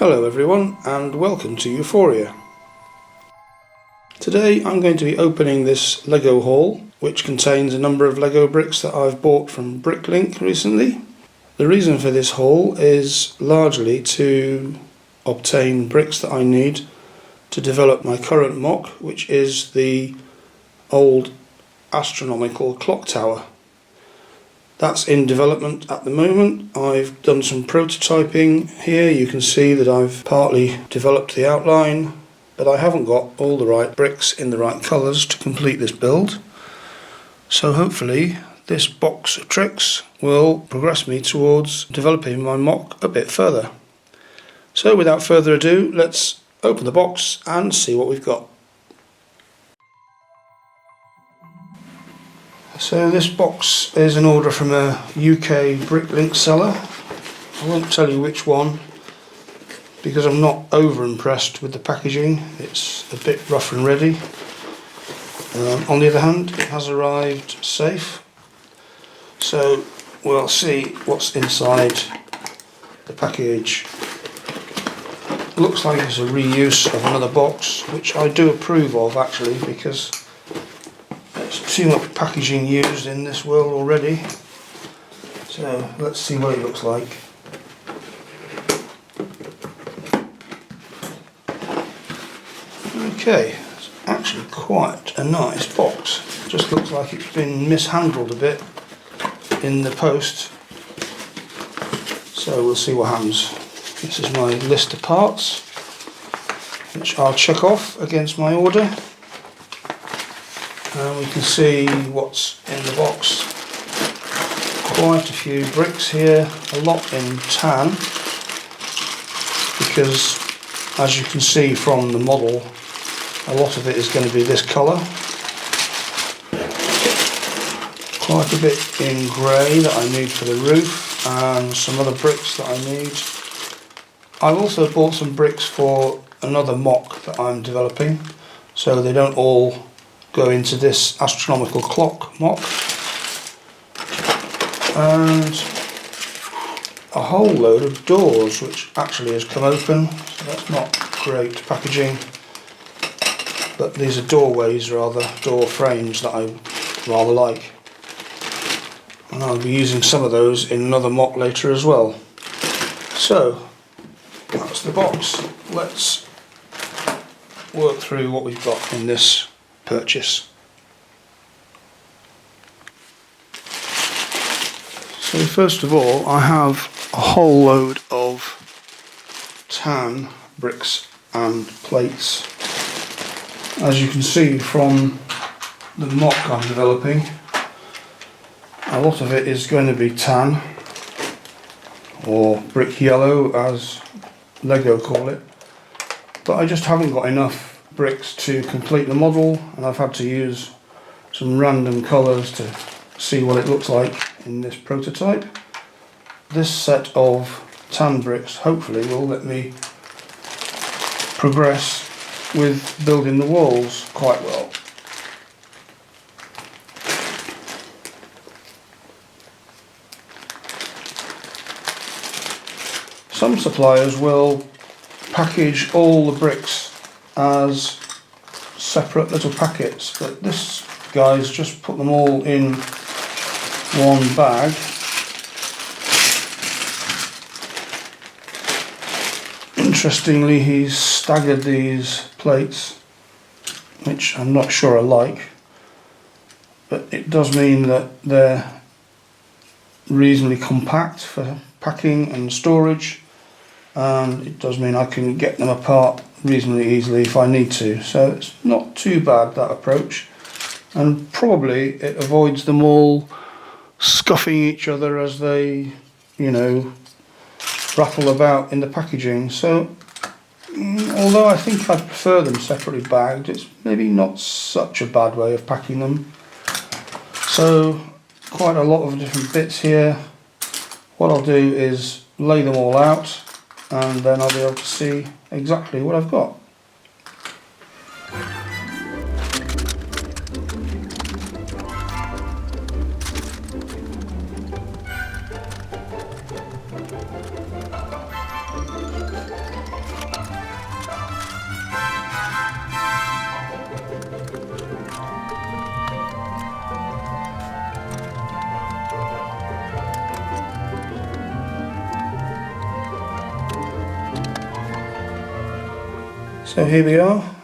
Hello everyone and welcome to Euphoria. Today I'm going to be opening this Lego haul, which contains a number of Lego bricks that I've bought from BrickLink recently. The reason for this haul is largely to obtain bricks that I need to develop my current MOC, which is the old Astronomical Clock Tower. That's in development at the moment. I've done some prototyping here. You can see that I've partly developed the outline, but I haven't got all the right bricks in the right colours to complete this build. So hopefully this box of tricks will progress me towards developing my MOC a bit further. So without further ado, let's open the box and see what we've got. So this box is an order from a UK BrickLink seller. I won't tell you which one because I'm not over impressed with the packaging. It's a bit rough and ready. On the other hand, it has arrived safe. So we'll see what's inside the package. Looks like it's a reuse of another box, which I do approve of actually, because there's too much packaging used in this world already. So let's see what it looks like. Okay, it's actually quite a nice box. It just looks like it's been mishandled a bit in the post. So we'll see what happens. This is my list of parts, which I'll check off against my order. And we can see what's in the box. Quite a few bricks here, a lot in tan, because as you can see from the model, a lot of it is going to be this colour. Quite a bit in grey that I need for the roof, and some other bricks that I need. I've also bought some bricks for another MOC that I'm developing, so they don't all go into this Astronomical Clock MOC, and a whole load of doors which actually has come open, so that's not great packaging, but these are doorways rather, door frames that I rather like, and I'll be using some of those in another MOC later as well. So that's the box. Let's work through what we've got in this purchase. So first of all, I have a whole load of tan bricks and plates. As you can see from the MOC I'm developing, a lot of it is going to be tan, or brick yellow as Lego call it, but I just haven't got enough bricks to complete the model, and I've had to use some random colours to see what it looks like in this prototype. This set of tan bricks hopefully will let me progress with building the walls quite well. Some suppliers will package all the bricks as separate little packets, but this guy's just put them all in one bag. Interestingly, he's staggered these plates, which I'm not sure I like, but it does mean that they're reasonably compact for packing and storage, and it does mean I can get them apart reasonably easily if I need to. So it's not too bad, that approach, and probably it avoids them all scuffing each other as they, you know, rattle about in the packaging. So although I think I prefer them separately bagged, it's maybe not such a bad way of packing them. So quite a lot of different bits here. What I'll do is lay them all out, and then I'll be able to see exactly what I've got. So here we are.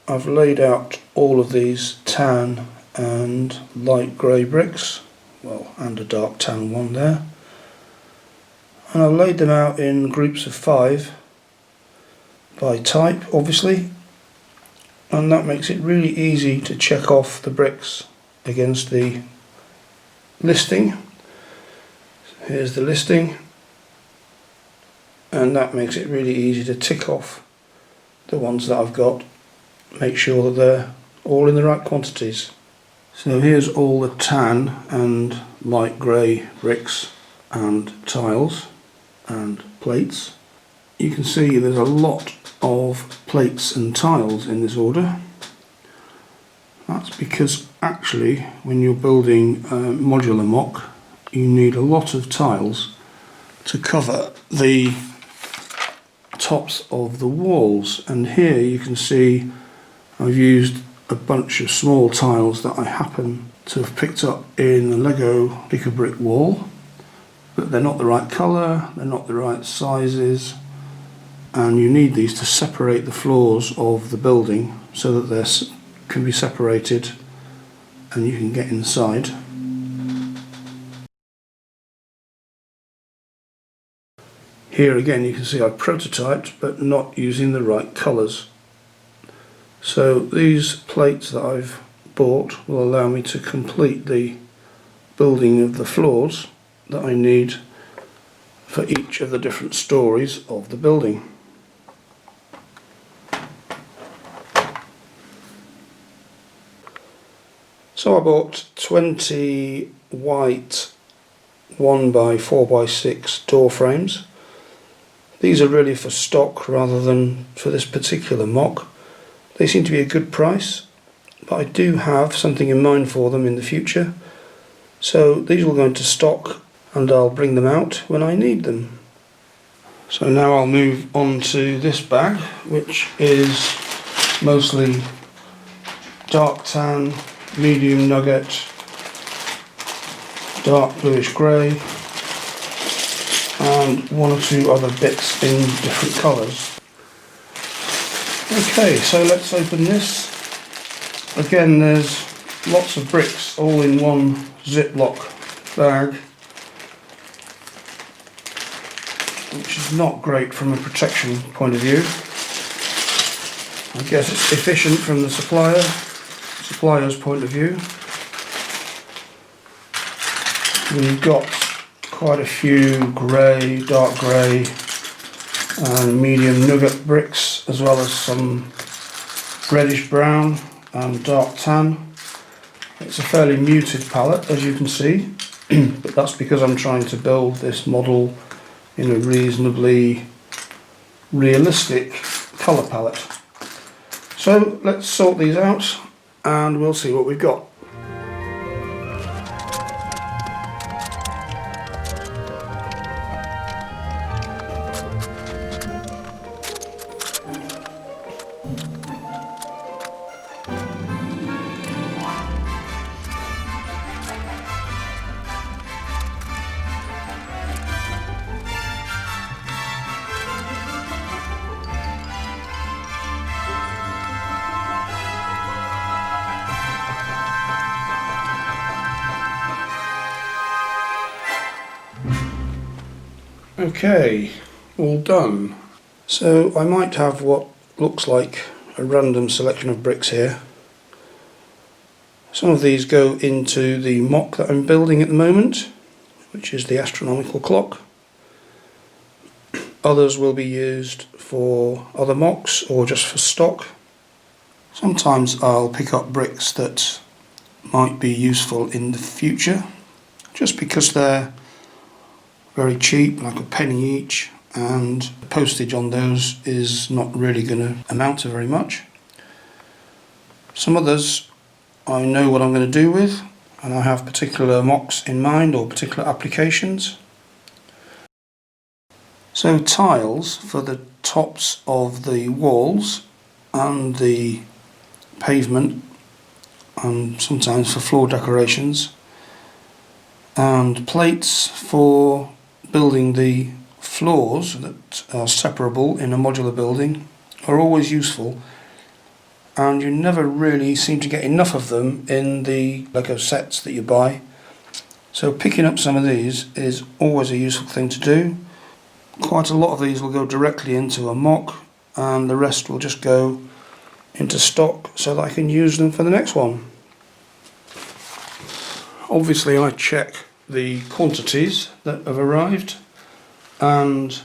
I've laid out all of these tan and light grey bricks, well, and a dark tan one there, and I've laid them out in groups of 5 by type, obviously, and that makes it really easy to check off the bricks against the listing. Here's the listing, and that makes it really easy to tick off the ones that I've got, make sure that they're all in the right quantities. So here's all the tan and light grey bricks and tiles and plates. You can see there's a lot of plates and tiles in this order. That's because actually when you're building a modular MOC you need a lot of tiles to cover the tops of the walls, and here you can see I've used a bunch of small tiles that I happen to have picked up in the LEGO Pick-a-Brick wall, but they're not the right colour, they're not the right sizes, and you need these to separate the floors of the building so that they can be separated and you can get inside. Here again you can see I prototyped but not using the right colours. So these plates that I've bought will allow me to complete the building of the floors that I need for each of the different stories of the building. So I bought 20 white 1x4x6 door frames. These are really for stock rather than for this particular MOC. They seem to be a good price, but I do have something in mind for them in the future. So these will go into stock and I'll bring them out when I need them. So now I'll move on to this bag, which is mostly dark tan, medium nugget, dark bluish grey, and 1 or 2 other bits in different colours. Okay, so let's open this. Again, there's lots of bricks all in one Ziploc bag, which is not great from a protection point of view. I guess it's efficient from the supplier's point of view. We've got quite a few grey, dark grey and medium nugget bricks, as well as some reddish brown and dark tan. It's a fairly muted palette, as you can see, but that's because I'm trying to build this model in a reasonably realistic colour palette. So let's sort these out and we'll see what we've got. Okay, all done. So I might have what looks like a random selection of bricks here. Some of these go into the MOC that I'm building at the moment, which is the astronomical clock. Others will be used for other MOCs or just for stock. Sometimes I'll pick up bricks that might be useful in the future, just because they're very cheap, like a penny each, and the postage on those is not really going to amount to very much. Some others I know what I'm going to do with, and I have particular MOCs in mind or particular applications. So tiles for the tops of the walls and the pavement, and sometimes for floor decorations, and plates for building the floors that are separable in a modular building are always useful, and you never really seem to get enough of them in the LEGO sets that you buy. So picking up some of these is always a useful thing to do. Quite a lot of these will go directly into a MOC, and the rest will just go into stock so that I can use them for the next one. Obviously I check the quantities that have arrived and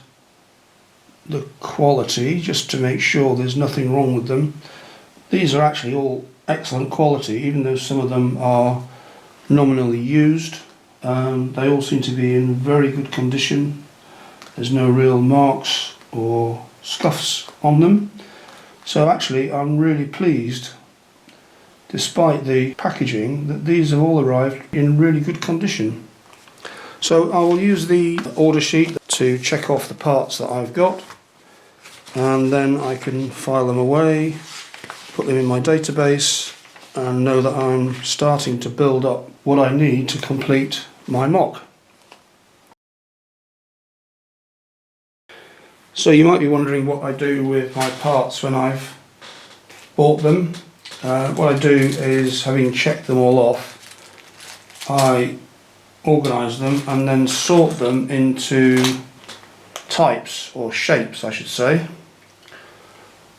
the quality, just to make sure there's nothing wrong with them. These are actually all excellent quality, even though some of them are nominally used. They all seem to be in very good condition. There's no real marks or scuffs on them. So actually I'm really pleased, despite the packaging, that these have all arrived in really good condition. So I will use the order sheet to check off the parts that I've got, and then I can file them away, put them in my database, and know that I'm starting to build up what I need to complete my MOC. So you might be wondering what I do with my parts when I've bought them. What I do is, having checked them all off, I organise them and then sort them into types, or shapes I should say,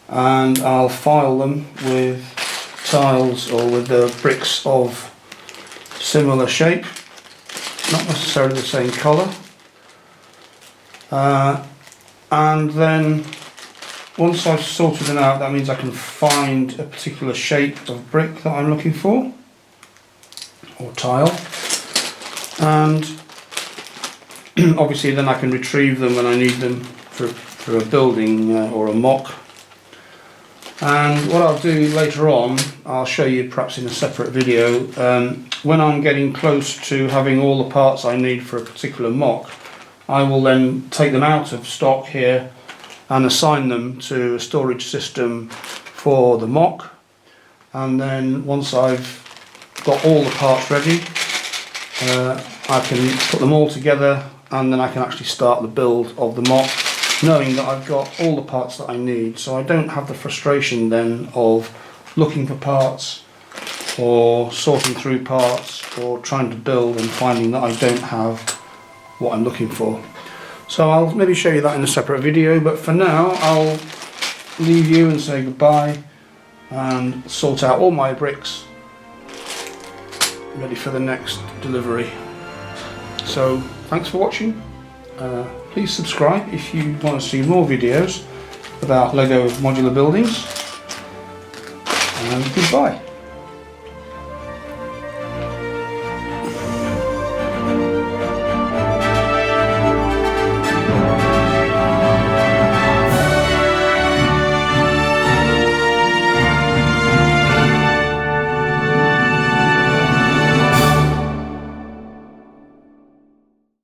and I'll file them with tiles or with the bricks of similar shape, not necessarily the same colour. And then once I've sorted them out, that means I can find a particular shape of brick that I'm looking for, or tile, and obviously then I can retrieve them when I need them for a building or a MOC. And what I'll do later on, I'll show you perhaps in a separate video, when I'm getting close to having all the parts I need for a particular MOC, I will then take them out of stock here and assign them to a storage system for the MOC, and then once I've got all the parts ready, I can put them all together, and then I can actually start the build of the MOC, knowing that I've got all the parts that I need, so I don't have the frustration then of looking for parts or sorting through parts or trying to build and finding that I don't have what I'm looking for. So I'll maybe show you that in a separate video, but for now I'll leave you and say goodbye and sort out all my bricks ready for the next delivery. So thanks for watching. Please subscribe if you want to see more videos about LEGO modular buildings, and goodbye.